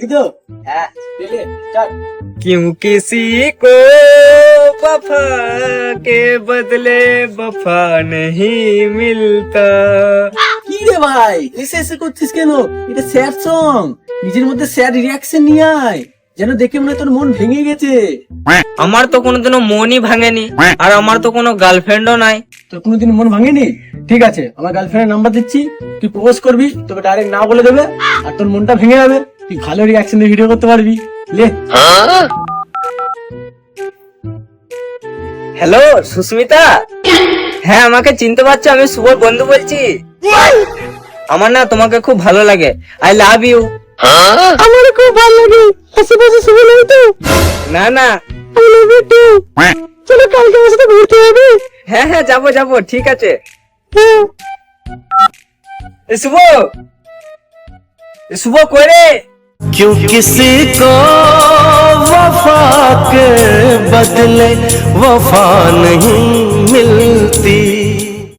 দেখি তো। হ্যাঁ পেলে চল। क्यों किसी को वफा के बदले वफा नहीं मिलता। কি রে ভাই এসে এসে করছিস কেন? এটা স্যাড সং, নিজের মধ্যে স্যাড রিয়াকশন নিয়ে আয়, যেন দেখে মনে হয় তোর মন ভেঙে গেছে। আমার তো কোনোদিনও মনই ভাঙেনি, আর আমার তো কোনো গার্লফ্রেন্ডও নাই। তোর কোনোদিন মন ভাঙেনি? ঠিক আছে, আমার গার্লফ্রেন্ডের নাম্বার দিচ্ছি, তুই প্রপোজ করবি, তোকে ডাইরেক্ট না বলে দেবে, আর তোর মনটা ভেঙে যাবে, তুই ভালো রিয়াকশন দিয়ে ভিডিও করতে পারবি। লে। হ্যালো সুস্মিতা, হ্যাঁ আমাকে চিনতে পারছো? আমি শুভর বন্ধু বলছি। আমার না তোমাকে খুব ভালো লাগে, আই লাভ ইউ। আমার খুব ভালো লাগে, আশেপাশে শুভ নেই তো? না না, আই লাভ ইউ টু। চলো কালকে আমার সাথে ঘুরতে হবে। হ্যাঁ হ্যাঁ যাবো যাবো, ঠিক আছে। হ্যাঁ। এ শুভ, এ শুভ কই রে? क्यों किसी को वफा के बदले वफा नहीं मिलती।